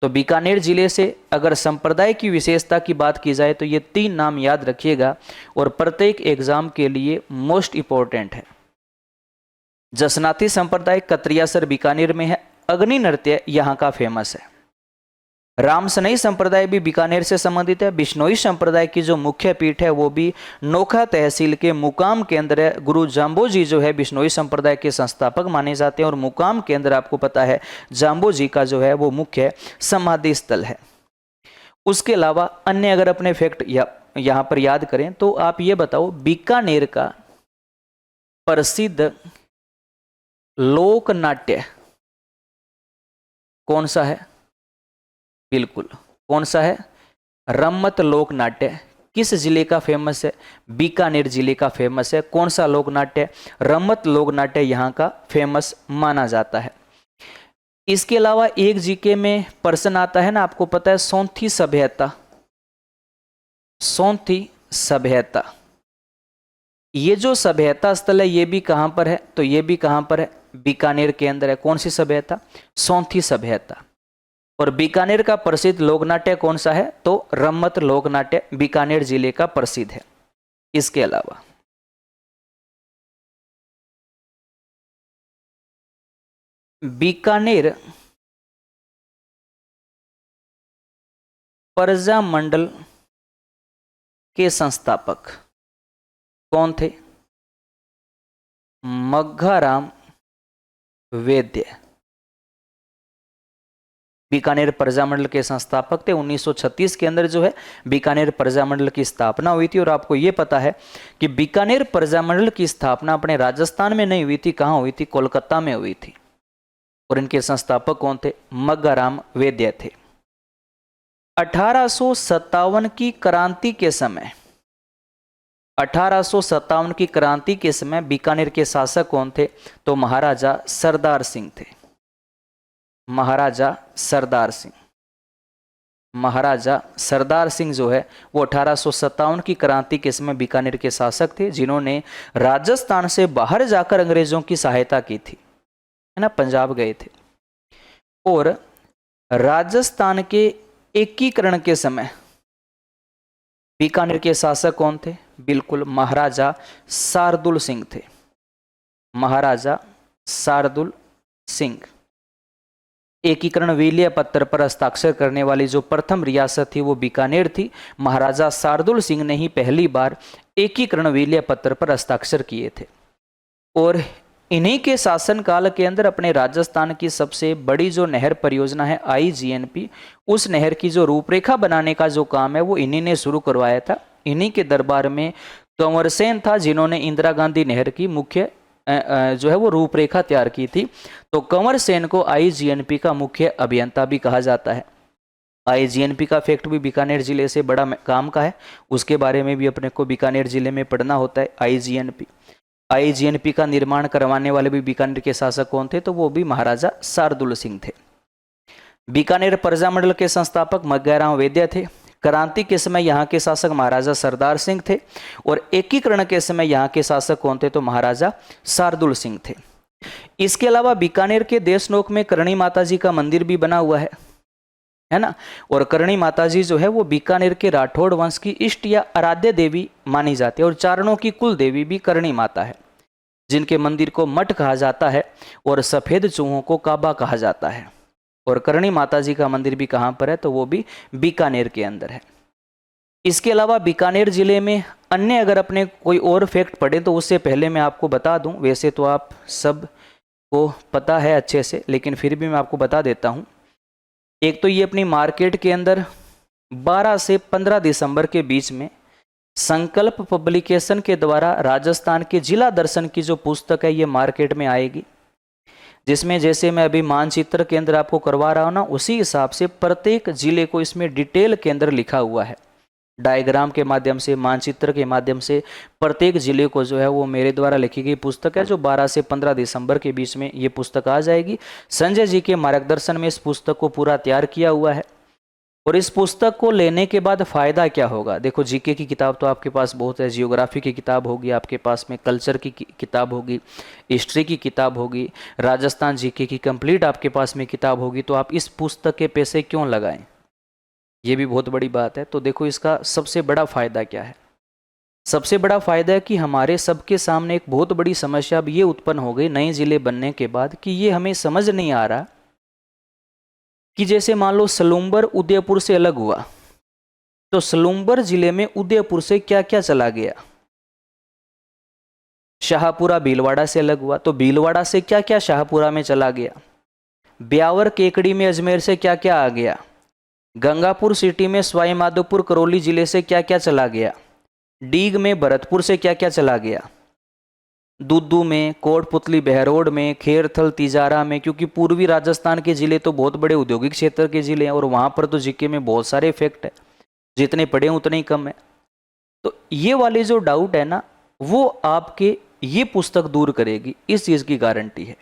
तो बीकानेर जिले से अगर संप्रदाय की विशेषता की बात की जाए तो ये 3 नाम याद रखिएगा और प्रत्येक एग्जाम के लिए मोस्ट इंपॉर्टेंट है। जसनाती संप्रदाय कत्रियासर बीकानेर में है, अग्नि नृत्य यहाँ का फेमस है। राम सनई संप्रदाय भी बीकानेर से संबंधित है। बिश्नोई संप्रदाय की जो मुख्य पीठ है वो भी नोखा तहसील के मुकाम के अंदर है। गुरु जाम्बो जी जो है बिश्नोई संप्रदाय के संस्थापक माने जाते हैं और मुकाम के अंदर आपको पता है जाम्बो जी का जो है वो मुख्य समाधि स्थल है। उसके अलावा अन्य अगर अपने फैक्ट यहाँ पर याद करें तो आप ये बताओ, बीकानेर का प्रसिद्ध लोक नाट्य कौन सा है? बिल्कुल, कौन सा है? रम्मत लोक नाट्य। किस जिले का फेमस है? बीकानेर जिले का फेमस है। कौन सा लोक नाट्य? रम्मत लोक नाट्य यहाँ का फेमस माना जाता है। इसके अलावा एक जीके में प्रश्न आता है ना, आपको पता है सौंथी सभ्यता। सौंथी सभ्यता, ये जो सभ्यता स्थल है ये भी कहां पर है? तो ये भी कहां पर है? बीकानेर के अंदर है। कौन सी सभ्यता? सौंथी सभ्यता। और बीकानेर का प्रसिद्ध लोकनाट्य कौन सा है? तो रम्मत लोकनाट्य बीकानेर जिले का प्रसिद्ध है। इसके अलावा बीकानेर प्रजा मंडल के संस्थापक कौन थे? मग्घाराम वैद्य बीकानेर प्रजामंडल के संस्थापक थे। 1936 के अंदर जो है बीकानेर प्रजामंडल की स्थापना हुई थी। और आपको ये पता है कि बीकानेर प्रजामंडल की स्थापना अपने राजस्थान में नहीं हुई थी, कहाँ हुई थी? कोलकाता में हुई थी। और इनके संस्थापक कौन थे? मग्घाराम वैद्य थे। 1857 की क्रांति के समय, 1857 की क्रांति के समय बीकानेर के शासक कौन थे? तो महाराजा सरदार सिंह थे। महाराजा सरदार सिंह। महाराजा सरदार सिंह जो है वो 1857 की क्रांति के समय बीकानेर के शासक थे, जिन्होंने राजस्थान से बाहर जाकर अंग्रेजों की सहायता की थी, है ना, पंजाब गए थे। और राजस्थान के एकीकरण के समय बीकानेर के शासक कौन थे? बिल्कुल महाराजा शार्दुल सिंह थे, महाराजा शार्दुल सिंह। एकीकरण विलय पत्र पर हस्ताक्षर करने वाली जो प्रथम रियासत थी वो बीकानेर थी। महाराजा शार्दुल सिंह ने ही पहली बार एकीकरण विलय पत्र पर हस्ताक्षर किए थे। और इन्हीं के शासनकाल के अंदर अपने राजस्थान की सबसे बड़ी जो नहर परियोजना है IGNP, उस नहर की जो रूपरेखा बनाने का जो काम है वो इन्हीं ने शुरू करवाया था। इन्हीं के दरबार में कंवर सेन था जिन्होंने इंदिरा गांधी नहर की मुख्य जो है वो रूपरेखा तैयार की थी। तो कंवर सेन को IGNP का मुख्य अभियंता भी कहा जाता है। IGNP का फैक्ट भी बीकानेर जिले से बड़ा काम का है, उसके बारे में भी अपने को बीकानेर जिले में पढ़ना होता है। IGNP का निर्माण करवाने वाले भी बीकानेर के शासक कौन थे? तो वो भी महाराजा शार्दुल सिंह थे। बीकानेर प्रजामंडल के संस्थापक मग्गैराम वैद्य थे। क्रांति के समय यहाँ के शासक महाराजा सरदार सिंह थे और एकीकरण के समय यहाँ के शासक कौन थे? तो महाराजा शार्दुल सिंह थे। इसके अलावा बीकानेर के देशनोक में करणी माता जी का मंदिर भी बना हुआ है ना। और करणी माता जी जो है वो बीकानेर के राठौड़ वंश की इष्ट या आराध्य देवी मानी जाती है और चारणों की कुल देवी भी करणी माता है, जिनके मंदिर को मठ कहा जाता है और सफेद चूहों को काबा कहा जाता है। और करणी माता जी का मंदिर भी कहाँ पर है? तो वो भी बीकानेर के अंदर है। इसके अलावा बीकानेर जिले में अन्य अगर अपने कोई और फैक्ट पढ़े तो उससे पहले मैं आपको बता दूं, वैसे तो आप सब को पता है अच्छे से, लेकिन फिर भी मैं आपको बता देता हूं। एक तो ये अपनी मार्केट के अंदर 12 से 15 दिसंबर के बीच में संकल्प पब्लिकेशन के द्वारा राजस्थान के जिला दर्शन की जो पुस्तक है ये मार्केट में आएगी, जिसमें जैसे मैं अभी मानचित्र के अंदर आपको करवा रहा हूँ ना, उसी हिसाब से प्रत्येक जिले को इसमें डिटेल के अंदर लिखा हुआ है। डायग्राम के माध्यम से, मानचित्र के माध्यम से प्रत्येक जिले को जो है वो मेरे द्वारा लिखी गई पुस्तक है, जो 12 से 15 दिसंबर के बीच में ये पुस्तक आ जाएगी। संजय जी के मार्गदर्शन में इस पुस्तक को पूरा तैयार किया हुआ है। और इस पुस्तक को लेने के बाद फ़ायदा क्या होगा? देखो, जीके की किताब तो आपके पास बहुत है, जियोग्राफी की किताब होगी आपके पास में, कल्चर की किताब होगी, हिस्ट्री की किताब होगी, राजस्थान जीके की कंप्लीट आपके पास में किताब होगी। तो आप इस पुस्तक के पैसे क्यों लगाएं? ये भी बहुत बड़ी बात है। तो देखो, इसका सबसे बड़ा फ़ायदा क्या है? सबसे बड़ा फ़ायदा है कि हमारे सबके सामने एक बहुत बड़ी समस्या अब ये उत्पन्न हो गई नए ज़िले बनने के बाद, कि ये हमें समझ नहीं आ रहा कि जैसे मान लो सलूम्बर उदयपुर से अलग हुआ, तो सलूम्बर जिले में उदयपुर से क्या क्या चला गया। शाहपुरा भीलवाड़ा से अलग हुआ, तो भीलवाड़ा से क्या क्या शाहपुरा में चला गया। ब्यावर केकड़ी में अजमेर से क्या क्या आ गया। गंगापुर सिटी में सवाई माधोपुर करौली जिले से क्या क्या चला गया। डीग में भरतपुर से क्या क्या चला गया। दुद्दू में, कोटपुतली बहरोड में, खेरथल तिजारा में, क्योंकि पूर्वी राजस्थान के ज़िले तो बहुत बड़े औद्योगिक क्षेत्र के ज़िले हैं और वहाँ पर तो जीके में बहुत सारे फैक्ट है, जितने पढ़े उतने ही कम है। तो ये वाले जो डाउट है ना, वो आपके ये पुस्तक दूर करेगी, इस चीज़ की गारंटी है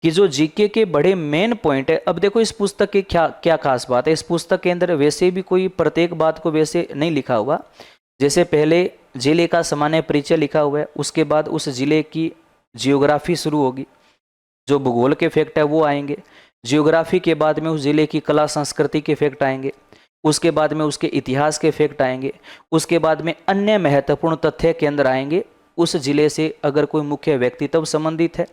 कि जो जीके के बड़े मेन पॉइंट है। अब देखो, इस पुस्तक की क्या खास बात है। इस पुस्तक के अंदर वैसे भी कोई प्रत्येक बात को वैसे नहीं लिखा हुआ। जैसे पहले जिले का सामान्य परिचय लिखा हुआ है, उसके बाद उस जिले की जियोग्राफी शुरू होगी, जो भूगोल के फैक्ट है वो आएंगे। जियोग्राफी के बाद में उस जिले की कला संस्कृति के फैक्ट आएंगे, उसके बाद में उसके इतिहास के फैक्ट आएंगे, उसके बाद में अन्य महत्वपूर्ण तथ्य के अंदर आएंगे। उस जिले से अगर कोई मुख्य व्यक्तित्व संबंधित है,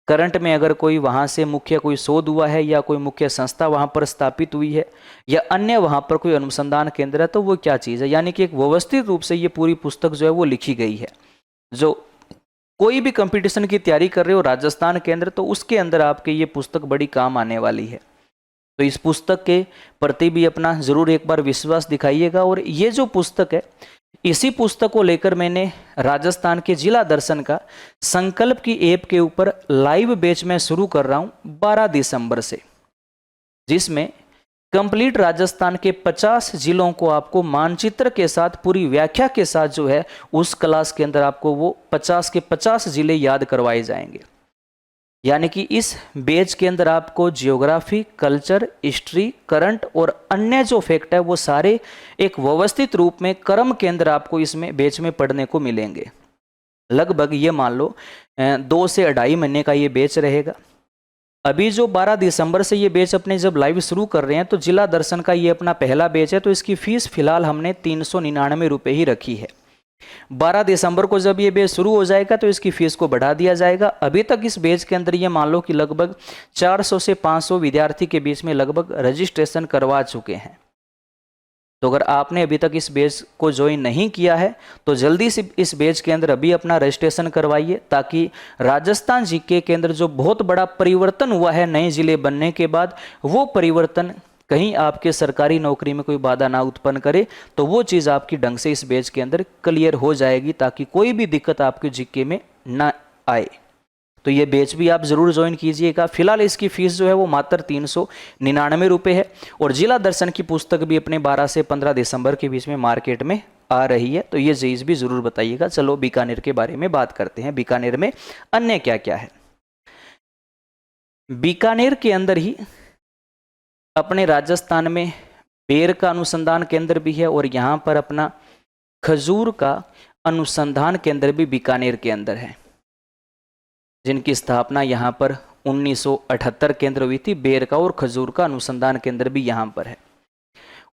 करंट में अगर कोई वहाँ से मुख्य कोई शोध हुआ है या कोई मुख्य संस्था वहाँ पर स्थापित हुई है या अन्य वहाँ पर कोई अनुसंधान केंद्र है, तो वो क्या चीज़ है। यानी कि एक व्यवस्थित रूप से ये पूरी पुस्तक जो है वो लिखी गई है। जो कोई भी कंपटीशन की तैयारी कर रहे हो राजस्थान के अंदर, तो उसके अंदर आपके ये पुस्तक बड़ी काम आने वाली है। तो इस पुस्तक के प्रति भी अपना ज़रूर एक बार विश्वास दिखाइएगा। और ये जो पुस्तक है, इसी पुस्तक को लेकर मैंने राजस्थान के जिला दर्शन का संकल्प की ऐप के ऊपर लाइव बैच में शुरू कर रहा हूं 12 दिसंबर से, जिसमें कंप्लीट राजस्थान के 50 जिलों को आपको मानचित्र के साथ पूरी व्याख्या के साथ जो है उस क्लास के अंदर आपको वो 50 के 50 जिले याद करवाए जाएंगे। यानी कि इस बैच के अंदर आपको जियोग्राफी, कल्चर, हिस्ट्री, करंट और अन्य जो फैक्ट है वो सारे एक व्यवस्थित रूप में क्रम के अंदर आपको इसमें बैच में पढ़ने को मिलेंगे। लगभग ये मान लो 2 से 2.5 महीने का ये बैच रहेगा। अभी जो 12 दिसंबर से ये बैच अपने जब लाइव शुरू कर रहे हैं तो जिला दर्शन का ये अपना पहला बैच है, तो इसकी फीस फिलहाल हमने 399 रुपये ही रखी है। 12 दिसंबर को जब ये बैच शुरू हो जाएगा तो इसकी फीस को बढ़ा दिया जाएगा। अभी तक इस बैच के अंदर ये मान लो कि लगभग 400 से 500 विद्यार्थी के बीच में लगभग रजिस्ट्रेशन करवा चुके हैं। तो अगर आपने अभी तक इस बैच को ज्वाइन नहीं किया है तो जल्दी से इस बैच के अंदर अभी अपना रजिस्ट्रेशन करवाइए, ताकि राजस्थान जीके के अंदर जो बहुत बड़ा परिवर्तन हुआ है नए जिले बनने के बाद, वो परिवर्तन कहीं आपके सरकारी नौकरी में कोई बाधा ना उत्पन्न करे, तो वो चीज़ आपकी ढंग से इस बैच के अंदर क्लियर हो जाएगी, ताकि कोई भी दिक्कत आपके जीके में ना आए। तो ये बैच भी आप जरूर ज्वाइन कीजिएगा। फिलहाल इसकी फीस जो है वो मात्र 399 रुपये है, और जिला दर्शन की पुस्तक भी अपने 12 से 15 दिसंबर के बीच में मार्केट में आ रही है, तो ये चीज़ भी जरूर बताइएगा। चलो बीकानेर के बारे में बात करते हैं। बीकानेर में अन्य क्या क्या है। बीकानेर के अंदर ही अपने राजस्थान में बेर का अनुसंधान केंद्र भी है, और यहाँ पर अपना खजूर का अनुसंधान केंद्र भी बीकानेर के अंदर है, जिनकी स्थापना यहाँ पर 1978 केंद्र हुई थी। बेर का और खजूर का अनुसंधान केंद्र भी यहाँ पर है।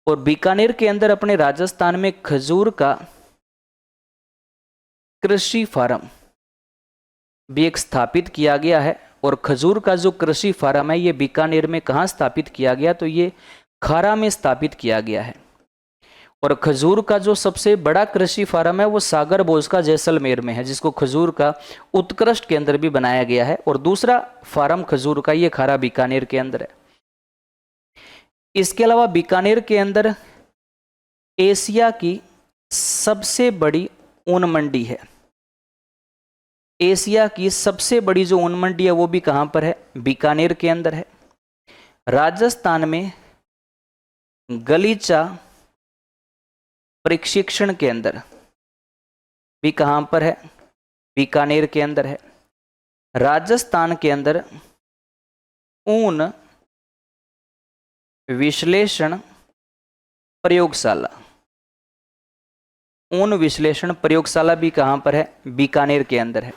और बीकानेर के अंदर अपने राजस्थान में खजूर का कृषि फार्म भी एक स्थापित किया गया है। और खजूर का जो कृषि फार्म है ये बीकानेर में कहाँ स्थापित किया गया, तो ये खारा में स्थापित किया गया है। और खजूर का जो सबसे बड़ा कृषि फार्म है वो सागर बोझ का जैसलमेर में है, जिसको खजूर का उत्कृष्ट केंद्र भी बनाया गया है। और दूसरा फार्म खजूर का ये खारा बीकानेर के अंदर है। इसके अलावा बीकानेर के अंदर एशिया की सबसे बड़ी ऊन मंडी है। एशिया की सबसे बड़ी जो ऊन मंडी है वो भी कहाँ पर है, बीकानेर के अंदर है। राजस्थान में गलीचा प्रशिक्षण केंद्र भी कहाँ पर है, बीकानेर के अंदर है। राजस्थान के अंदर ऊन विश्लेषण प्रयोगशाला, ऊन विश्लेषण प्रयोगशाला भी कहाँ पर है, बीकानेर के अंदर है।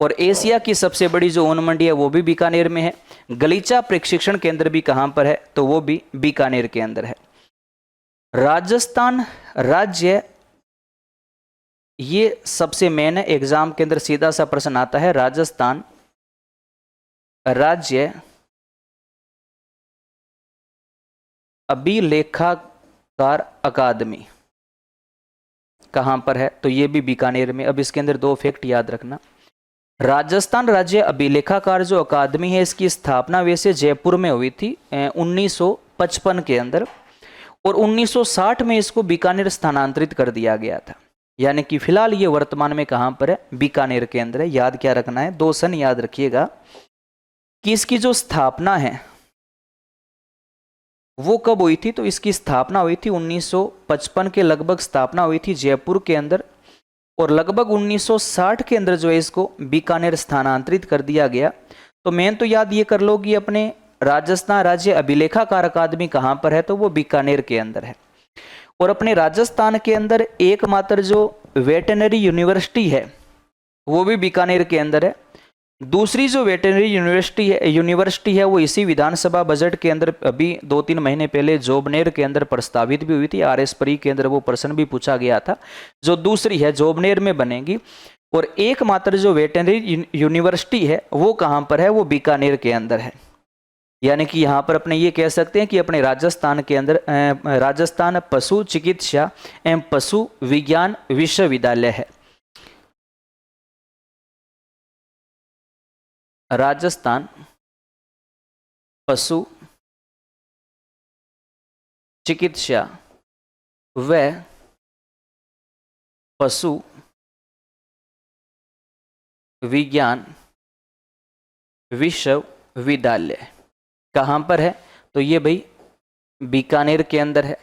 और एशिया की सबसे बड़ी जो ऊन मंडी है वो भी बीकानेर में है। गलीचा प्रशिक्षण केंद्र भी कहाँ पर है, तो वो भी बीकानेर के अंदर है। राजस्थान राज्य, ये सबसे मेन है, एग्जाम के अंदर सीधा सा प्रश्न आता है। राजस्थान राज्य अभिलेखाकार अकादमी कहां पर है, तो ये भी बीकानेर में। अब इसके अंदर दो फैक्ट याद रखना। राजस्थान राज्य अभिलेखाकार जो अकादमी है इसकी स्थापना वैसे जयपुर में हुई थी 1955 के अंदर, और 1960 में इसको बीकानेर स्थानांतरित कर दिया गया था। यानी कि फिलहाल ये वर्तमान में कहां पर है, बीकानेर के अंदर है। याद क्या रखना है, दो सन याद रखिएगा कि इसकी जो स्थापना है वो कब हुई थी, तो इसकी स्थापना हुई थी 1955 के लगभग स्थापना हुई थी जयपुर के अंदर, और लगभग 1960 के अंदर जो है इसको बीकानेर स्थानांतरित कर दिया गया। तो मेन तो याद ये कर लो कि अपने राजस्थान राज्य अभिलेखाकार अकादमी कहाँ पर है, तो वो बीकानेर के अंदर है। और अपने राजस्थान के अंदर एकमात्र जो वेटनरी यूनिवर्सिटी है वो भी बीकानेर के अंदर है। दूसरी जो वेटनरी यूनिवर्सिटी है वो इसी विधानसभा बजट के अंदर अभी 2-3 महीने पहले जोबनेर के अंदर प्रस्तावित भी हुई थी। RS परी के अंदर वो प्रश्न भी पूछा गया था। जो दूसरी है जोबनेर में बनेगी। और एकमात्र जो वेटनरी यूनिवर्सिटी है वो कहाँ पर है, वो बीकानेर के अंदर है। यानी कि यहाँ पर अपने ये कह सकते हैं कि अपने राजस्थान के अंदर राजस्थान पशु चिकित्सा एवं पशु विज्ञान विश्वविद्यालय है। राजस्थान पशु चिकित्सा व पशु विज्ञान विश्वविद्यालय कहाँ पर है, तो ये भाई बीकानेर के अंदर है,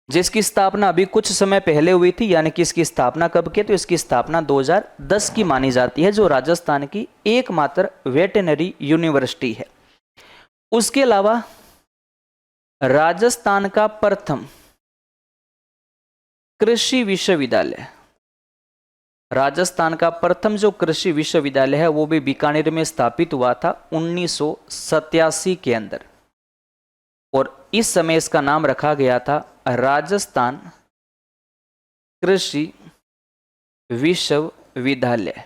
जिसकी स्थापना अभी कुछ समय पहले हुई थी। यानी कि इसकी स्थापना कब की, तो इसकी स्थापना 2010 की मानी जाती है, जो राजस्थान की एकमात्र वेटनरी यूनिवर्सिटी है। उसके अलावा राजस्थान का प्रथम कृषि विश्वविद्यालय राजस्थान का प्रथम जो कृषि विश्वविद्यालय है वो भी बीकानेर में स्थापित हुआ था 1987 के अंदर, और इस समय इसका नाम रखा गया था राजस्थान कृषि विश्वविद्यालय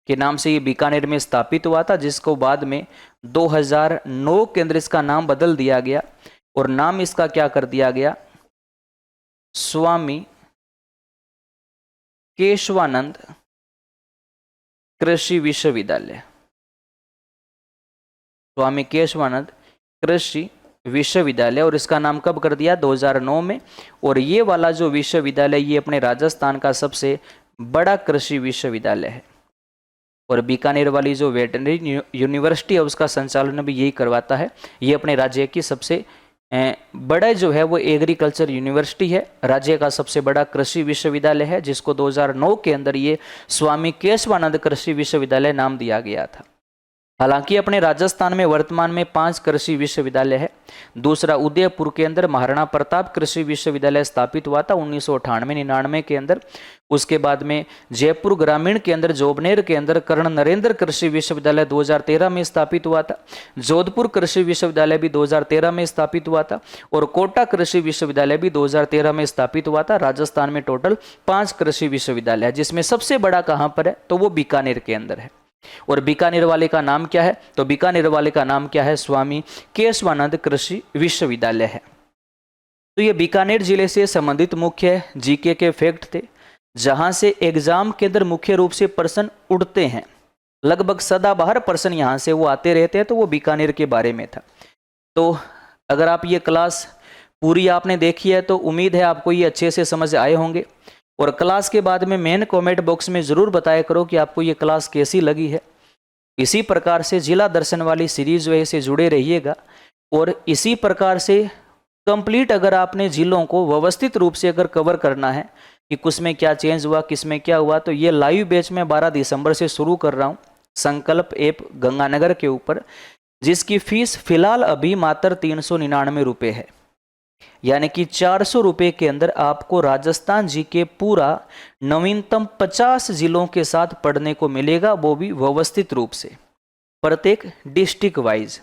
के नाम से ये बीकानेर में स्थापित हुआ था, जिसको बाद में 2009 के अंदर इसका नाम बदल दिया गया और नाम इसका क्या कर दिया गया, स्वामी केशवानंद कृषि विश्वविद्यालय। स्वामी केशवानंद कृषि विश्वविद्यालय, और इसका नाम कब कर दिया, 2009 में। और ये वाला जो विश्वविद्यालय ये अपने राजस्थान का सबसे बड़ा कृषि विश्वविद्यालय है, और बीकानेर वाली जो वेटरनरी यूनिवर्सिटी है उसका संचालन भी यही करवाता है। ये अपने राज्य की सबसे बड़ा जो है वो एग्रीकल्चर यूनिवर्सिटी है, राज्य का सबसे बड़ा कृषि विश्वविद्यालय है, जिसको 2009 के अंदर ये स्वामी केशवानंद कृषि विश्वविद्यालय नाम दिया गया था। हालांकि अपने राजस्थान में वर्तमान में 5 कृषि विश्वविद्यालय है। दूसरा उदयपुर के अंदर महाराणा प्रताप कृषि विश्वविद्यालय स्थापित हुआ था 1998-99 के अंदर। उसके बाद में जयपुर ग्रामीण के अंदर जोबनेर के अंदर कर्ण नरेंद्र कृषि विश्वविद्यालय 2013 में स्थापित हुआ था। जोधपुर कृषि विश्वविद्यालय भी 2013 में स्थापित हुआ था, और कोटा कृषि विश्वविद्यालय भी 2013 में स्थापित हुआ था। राजस्थान में टोटल 5 कृषि विश्वविद्यालय है, जिसमें सबसे बड़ा कहाँ पर है, तो वो बीकानेर के अंदर है। और बीकानेर वाले का नाम क्या है, तो बीकानेर वाले का नाम क्या है, स्वामी केशवानंद कृषि विश्वविद्यालय है। तो ये बीकानेर जिले से संबंधित मुख्य जीके के फैक्ट थे, जहां से एग्जाम के अंदर मुख्य रूप से प्रश्न उठते हैं। लगभग सदाबहार प्रश्न यहां से वो आते रहते हैं, तो वो बीकानेर के बारे में था। तो अगर आप ये क्लास पूरी आपने देखी है तो उम्मीद है आपको ये अच्छे से समझ आए होंगे। और क्लास के बाद में मेन कमेंट बॉक्स में ज़रूर बताया करो कि आपको ये क्लास कैसी लगी है। इसी प्रकार से जिला दर्शन वाली सीरीज वजह से जुड़े रहिएगा, और इसी प्रकार से कंप्लीट अगर आपने जिलों को व्यवस्थित रूप से अगर कवर करना है कि कुछ में क्या चेंज हुआ, किस में क्या हुआ, तो ये लाइव बैच में 12 दिसंबर से शुरू कर रहा हूँ संकल्प ऐप गंगानगर के ऊपर, जिसकी फीस फिलहाल अभी मात्र 399 रुपये है। यानी कि 400 रुपये के अंदर आपको राजस्थान जी के पूरा नवीनतम 50 जिलों के साथ पढ़ने को मिलेगा, वो भी व्यवस्थित रूप से प्रत्येक डिस्ट्रिक्ट वाइज।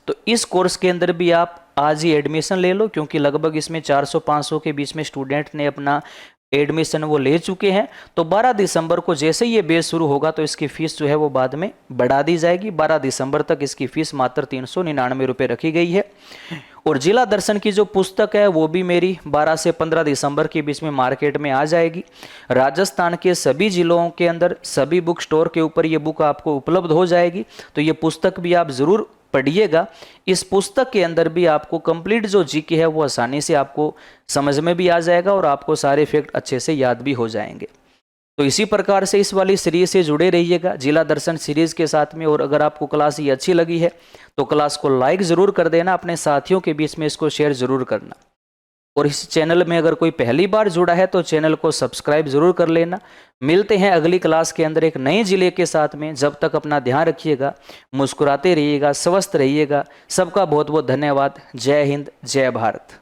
तो इस कोर्स के अंदर भी आप आज ही एडमिशन ले लो, क्योंकि लगभग इसमें 400-500 के बीच में स्टूडेंट ने अपना एडमिशन वो ले चुके हैं। तो 12 दिसंबर को जैसे ये बैच शुरू होगा तो इसकी फीस जो है वो बाद में बढ़ा दी जाएगी। 12 दिसंबर तक इसकी फीस मात्र 399 रुपये रखी गई है। और जिला दर्शन की जो पुस्तक है वो भी मेरी 12 से 15 दिसंबर के बीच में मार्केट में आ जाएगी। राजस्थान के सभी जिलों के अंदर सभी बुक स्टोर के ऊपर ये बुक आपको उपलब्ध हो जाएगी। तो ये पुस्तक भी आप ज़रूर पढ़िएगा। इस पुस्तक के अंदर भी आपको कंप्लीट जो जीके है वो आसानी से आपको समझ में भी आ जाएगा, और आपको सारे फैक्ट अच्छे से याद भी हो जाएंगे। तो इसी प्रकार से इस वाली सीरीज से जुड़े रहिएगा जिला दर्शन सीरीज के साथ में। और अगर आपको क्लास ये अच्छी लगी है तो क्लास को लाइक ज़रूर कर देना, अपने साथियों के बीच में इसको शेयर ज़रूर करना। और इस चैनल में अगर कोई पहली बार जुड़ा है तो चैनल को सब्सक्राइब ज़रूर कर लेना। मिलते हैं अगली क्लास के अंदर एक नए जिले के साथ में। जब तक अपना ध्यान रखिएगा, मुस्कुराते रहिएगा, स्वस्थ रहिएगा। सबका बहुत बहुत धन्यवाद। जय हिंद, जय भारत।